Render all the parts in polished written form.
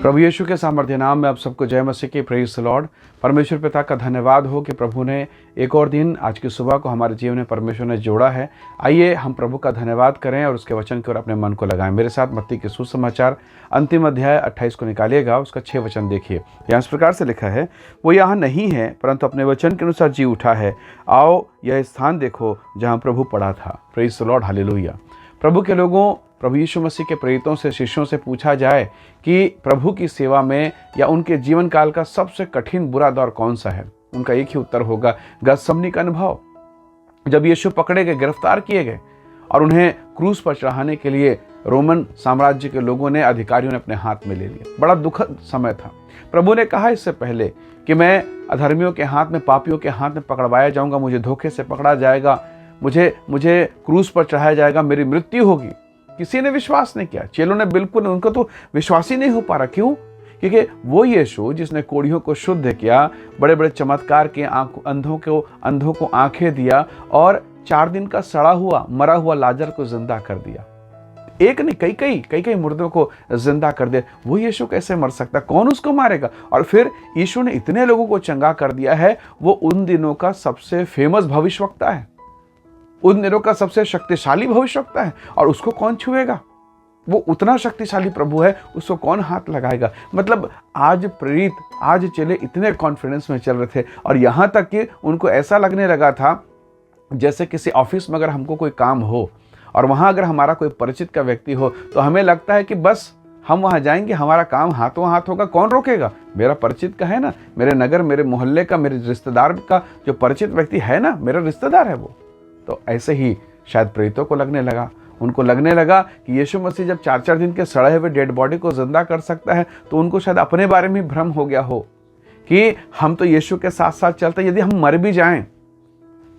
प्रभु यीशु के सामर्थ्य नाम में आप सबको जय मसीह की। Praise the Lord. परमेश्वर पिता का धन्यवाद हो कि प्रभु ने एक और दिन, आज की सुबह को हमारे जीवन में परमेश्वर ने जोड़ा है। आइए हम प्रभु का धन्यवाद करें और उसके वचन की ओर अपने मन को लगाएं। मेरे साथ मत्ती के सुसमाचार अंतिम अध्याय 28 को निकालिएगा। उसका 6 वचन देखिए। यहाँ इस प्रकार से लिखा है, वो यहाँ नहीं है परंतु अपने वचन के अनुसार जी उठा है। आओ यह स्थान देखो जहाँ प्रभु पड़ा था। Praise the lord, hallelujah. प्रभु के लोगों, प्रभु यीशु मसीह के प्रेरितों से, शिष्यों से पूछा जाए कि प्रभु की सेवा में या उनके जीवन काल का सबसे कठिन बुरा दौर कौन सा है, उनका एक ही उत्तर होगा, गतसमनी का अनुभव। जब यीशु पकड़े गए, गिरफ्तार किए गए और उन्हें क्रूस पर चढ़ाने के लिए रोमन साम्राज्य के लोगों ने, अधिकारियों ने अपने हाथ में ले लिया। बड़ा दुखद समय था। प्रभु ने कहा इससे पहले कि मैं अधर्मियों के हाथ में, पापियों के हाथ में पकड़वाया जाऊंगा, मुझे धोखे से पकड़ा जाएगा, मुझे क्रूस पर चढ़ाया जाएगा, मेरी मृत्यु होगी। किसी ने विश्वास नहीं किया। चेलों ने बिल्कुल, उनको तो विश्वास ही नहीं हो पा रहा। क्यों? क्योंकि वो यीशु जिसने कोढ़ियों को शुद्ध किया, बड़े बड़े चमत्कार के, अंधों को आंखें दिया और 4 दिन का सड़ा हुआ, मरा हुआ लाजर को जिंदा कर दिया। एक नहीं, कई मुर्दों को जिंदा कर दिया। वो यीशु कैसे मर सकता? कौन उसको मारेगा? और फिर यीशु ने इतने लोगों को चंगा कर दिया है। वो उन दिनों का सबसे फेमस भविष्यवक्ता है, उन दिनों का सबसे शक्तिशाली भविष्यवक्ता है, और उसको कौन छुएगा? वो उतना शक्तिशाली प्रभु है, उसको कौन हाथ लगाएगा? मतलब आज प्रेरित, आज चले इतने कॉन्फिडेंस में चल रहे थे, और यहाँ तक कि उनको ऐसा लगने लगा था जैसे किसी ऑफिस में अगर हमको कोई काम हो और वहाँ अगर हमारा कोई परिचित का व्यक्ति हो तो हमें लगता है कि बस हम वहाँ जाएंगे, हमारा काम हाथों हाथ होगा, कौन रोकेगा? मेरा परिचित का है ना, मेरे नगर, मेरे मोहल्ले का, मेरे रिश्तेदार का जो परिचित व्यक्ति है ना, मेरा रिश्तेदार है वो। तो ऐसे ही शायद प्रेरितों को लगने लगा। उनको लगने लगा कि यीशु मसीह जब 4 दिन के सड़े हुए डेड बॉडी को जिंदा कर सकता है, तो उनको शायद अपने बारे में भ्रम हो गया हो कि हम तो यीशु के साथ साथ चलते, यदि हम मर भी जाएं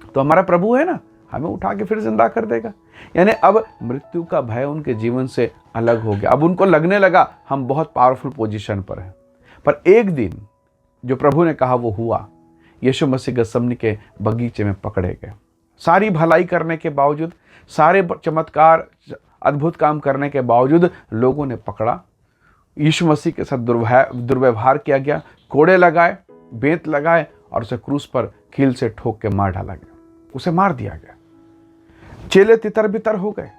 तो हमारा प्रभु है ना, हमें उठा के फिर जिंदा कर देगा। यानी अब मृत्यु का भय उनके जीवन से अलग हो गया। अब उनको लगने लगा हम बहुत पावरफुल पोजीशन पर हैं। पर एक दिन जो प्रभु ने कहा वो हुआ। यीशु मसीह गतसमनी के बगीचे में पकड़े गए। सारी भलाई करने के बावजूद, सारे चमत्कार, अद्भुत काम करने के बावजूद लोगों ने पकड़ा। यीशु मसीह के साथ दुर्व्यवहार किया गया, कोड़े लगाए, बेंत लगाए और उसे क्रूस पर कील से ठोक के मार डाला गया, उसे मार दिया गया। चेले तितर बितर हो गए।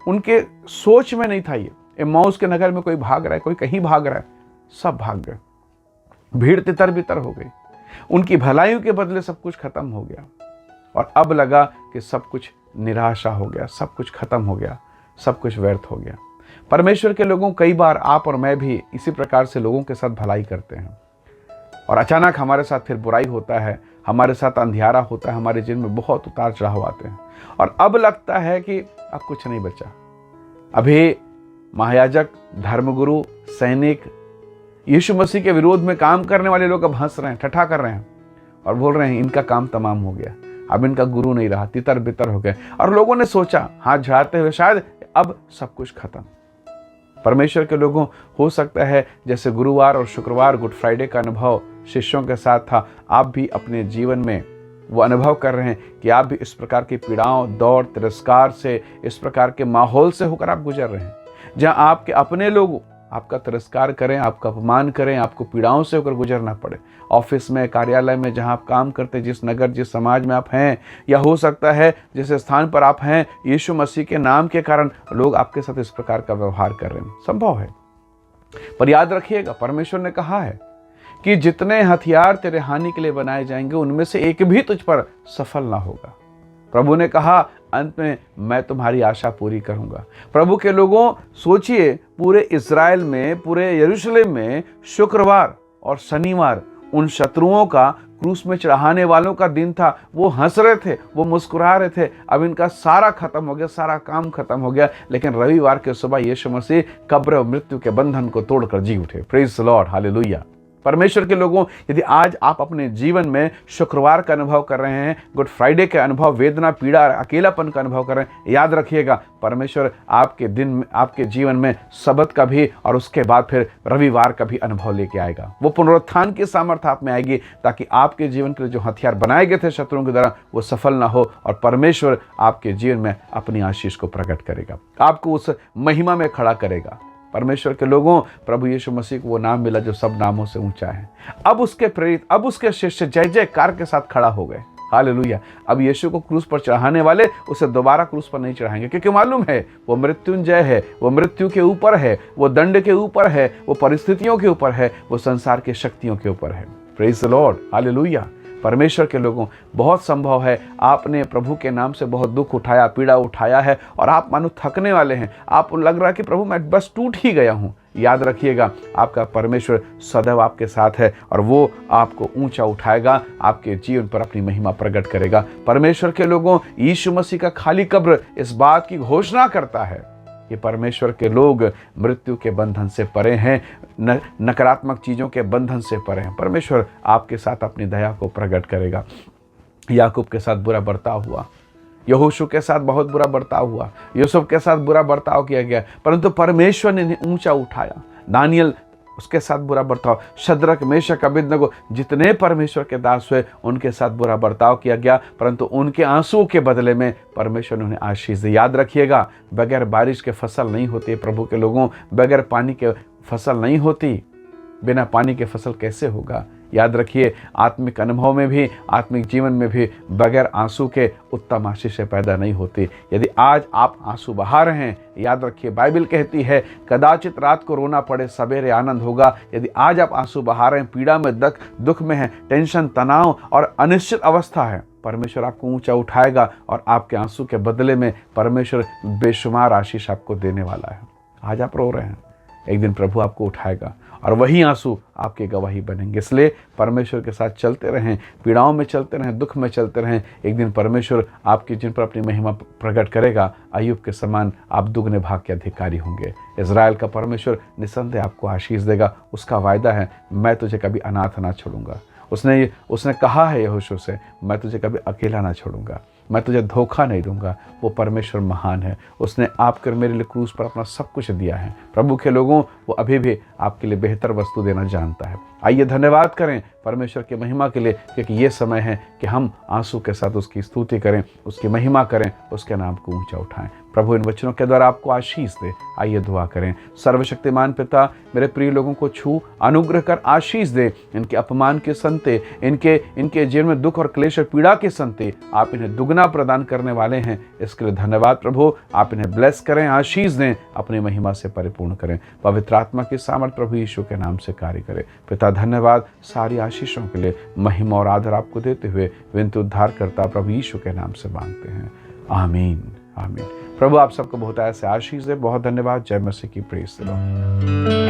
उनके सोच में नहीं था ये एम्माउस के नगर में कोई भाग रहा है, कोई कहीं भाग रहा है, सब भाग गए। भीड़ तितर बितर हो गई। उनकी भलाइयों के बदले सब कुछ खत्म हो गया, और अब लगा कि सब कुछ निराशा हो गया, सब कुछ खत्म हो गया, सब कुछ व्यर्थ हो गया। परमेश्वर के लोगों, कई बार आप और मैं भी इसी प्रकार से लोगों के साथ भलाई करते हैं और अचानक हमारे साथ फिर बुराई होता है, हमारे साथ अंधियारा होता है, हमारे जीवन में बहुत उतार चढ़ाव आते हैं और अब लगता है कि अब कुछ नहीं बचा। अभी महायाजक, धर्मगुरु, सैनिक, यीशु मसीह के विरोध में काम करने वाले लोग अब हंस रहे हैं, ठट्ठा कर रहे हैं और बोल रहे हैं इनका काम तमाम हो गया, अब इनका गुरु नहीं रहा, तितर बितर हो गए। और लोगों ने सोचा हाथ झाड़ते हुए, शायद अब सब कुछ खत्म। परमेश्वर के लोगों, हो सकता है जैसे गुरुवार और शुक्रवार, गुड फ्राइडे का अनुभव शिष्यों के साथ था, आप भी अपने जीवन में वो अनुभव कर रहे हैं कि आप भी इस प्रकार की पीड़ाओं, दौड़, तिरस्कार से, इस प्रकार के माहौल से होकर आप गुजर रहे हैं, जहां आपके अपने लोग आपका तिरस्कार करें, आपका अपमान करें, आपको पीड़ाओं से होकर गुजरना पड़े। ऑफिस में, कार्यालय में, जहां आप काम करते, जिस नगर, जिस समाज में आप हैं, या हो सकता है जिस स्थान पर आप हैं, यीशु मसीह के नाम के कारण लोग आपके साथ इस प्रकार का व्यवहार कर रहे हैं। संभव है, पर याद रखिएगा, परमेश्वर ने कहा है कि जितने हथियार तेरे हानि के लिए बनाए जाएंगे, उनमें से एक भी तुझ पर सफल ना होगा। प्रभु ने कहा अंत में मैं तुम्हारी आशा पूरी करूंगा। प्रभु के लोगों, सोचिए, पूरे इज़राइल में, पूरे यरूशलेम में शुक्रवार और शनिवार उन शत्रुओं का, क्रूस में चढ़ाने वालों का दिन था। वो हंस रहे थे, वो मुस्कुरा रहे थे, अब इनका सारा खत्म हो गया, सारा काम खत्म हो गया। लेकिन रविवार के सुबह यीशु मसीह कब्र और मृत्यु के बंधन को तोड़कर जी उठे। Praise the lord, hallelujah. परमेश्वर के लोगों, यदि आज आप अपने जीवन में शुक्रवार का अनुभव कर रहे हैं, गुड फ्राइडे का अनुभव, वेदना, पीड़ा, अकेलापन का अनुभव कर रहे हैं, याद रखिएगा परमेश्वर आपके दिन में, आपके जीवन में सबत का भी और उसके बाद फिर रविवार का भी अनुभव लेके आएगा। वो पुनरुत्थान की सामर्थ्य आप में आएगी, ताकि आपके जीवन के लिए जो हथियार बनाए गए थे शत्रुओं की तरह, वो सफल ना हो, और परमेश्वर आपके जीवन में अपनी आशीष को प्रकट करेगा, आपको उस महिमा में खड़ा करेगा। परमेश्वर के लोगों, प्रभु यीशु मसीह को वो नाम मिला जो सब नामों से ऊंचा है। अब उसके प्रेरित, अब उसके शिष्य जय जयकार के साथ खड़ा हो गए। हालेलुया। अब यीशु को क्रूस पर चढ़ाने वाले उसे दोबारा क्रूस पर नहीं चढ़ाएंगे, क्योंकि मालूम है वो मृत्युंजय है, वो मृत्यु के ऊपर है, वो दंड के ऊपर है, वो परिस्थितियों के ऊपर है, वो संसार की शक्तियों के ऊपर है। Praise the lord, hallelujah. परमेश्वर के लोगों, बहुत संभव है आपने प्रभु के नाम से बहुत दुख उठाया, पीड़ा उठाया है, और आप मानो थकने वाले हैं। आपको लग रहा है कि प्रभु मैं बस टूट ही गया हूँ। याद रखिएगा, आपका परमेश्वर सदैव आपके साथ है और वो आपको ऊंचा उठाएगा, आपके जीवन पर अपनी महिमा प्रकट करेगा। परमेश्वर के लोगों, यीशु मसीह का खाली कब्र इस बात की घोषणा करता है कि परमेश्वर के लोग मृत्यु के बंधन से परे हैं, नकारात्मक चीज़ों के बंधन से परे हैं। परमेश्वर आपके साथ अपनी दया को प्रकट करेगा। याकूब के साथ बुरा बर्ताव हुआ, यहोशू के साथ बहुत बुरा बर्ताव हुआ, यूसुफ के साथ बुरा बर्ताव किया गया, परंतु परमेश्वर ने इन्हें ऊंचा उठाया। दानियल, उसके साथ बुरा बर्ताव, शद्रक, मेशक, अबेदनगो, जितने परमेश्वर के दास हुए उनके साथ बुरा बर्ताव किया गया, परंतु उनके आंसुओं के बदले में परमेश्वर ने उन्हें आशीष दी। याद रखिएगा, बगैर बारिश के फसल नहीं होती। प्रभु के लोगों, बगैर पानी के फसल नहीं होती। बिना पानी के फसल कैसे होगा? याद रखिए, आत्मिक अनुभव में भी, आत्मिक जीवन में भी बगैर आंसू के उत्तम आशीष पैदा नहीं होती। यदि आज आप आंसू बहा रहे हैं, याद रखिए, बाइबल कहती है कदाचित रात को रोना पड़े, सवेरे आनंद होगा। यदि आज आप आंसू बहा रहे हैं, पीड़ा में, दुख में हैं, टेंशन, तनाव और अनिश्चित अवस्था है, परमेश्वर आपको ऊंचा उठाएगा और आपके आंसू के बदले में परमेश्वर बेशुमार आशीष आपको देने वाला है। आज आप रो रहे हैं, एक दिन प्रभु आपको उठाएगा और वही आंसू आपकी गवाही बनेंगे। इसलिए परमेश्वर के साथ चलते रहें, पीड़ाओं में चलते रहें, दुख में चलते रहें। एक दिन परमेश्वर आपके जिन पर अपनी महिमा प्रकट करेगा, अय्यूब के समान आप दुगने भाग के अधिकारी होंगे। इज़राइल का परमेश्वर निसंदेह आपको आशीष देगा। उसका वायदा है, मैं तुझे कभी अनाथ ना छोड़ूंगा। उसने कहा है यहोशू से, मैं तुझे कभी अकेला ना छोड़ूंगा, मैं तुझे धोखा नहीं दूंगा। वो परमेश्वर महान है। उसने आपके मेरे लिए क्रूस पर अपना सब कुछ दिया है। प्रभु के लोगों, वो अभी भी आपके लिए बेहतर वस्तु देना जानता है। आइए धन्यवाद करें परमेश्वर की महिमा के लिए, क्योंकि ये समय है कि हम आंसू के साथ उसकी स्तुति करें, उसकी महिमा करें, उसके नाम को ऊंचा उठाएं। प्रभु इन वचनों के द्वारा आपको आशीष दे। आइए दुआ करें। सर्वशक्तिमान पिता, मेरे प्रिय लोगों को छू अनुग्रह कर आशीष दे। इनके अपमान के संते, इनके जीवन में दुख और क्लेश और पीड़ा के संते आप इन्हें दुगना प्रदान करने वाले हैं। इसके लिए धन्यवाद प्रभु। आप इन्हें ब्लेस करें, आशीष दें, अपनी महिमा से परिपूर्ण करें। पवित्र आत्मा की सामर्थ प्रभु यीशु के नाम से कार्य करे। पिता धन्यवाद सारी आशीषों के लिए। महिमा और आदर आपको देते हुए विनती उद्धार करता प्रभु यीशु के नाम से मांगते हैं, आमीन, आमीन। प्रभु आप सबको बहुत ऐसे आशीष दे। बहुत धन्यवाद। जय मसीह की प्रेज द लॉर्ड।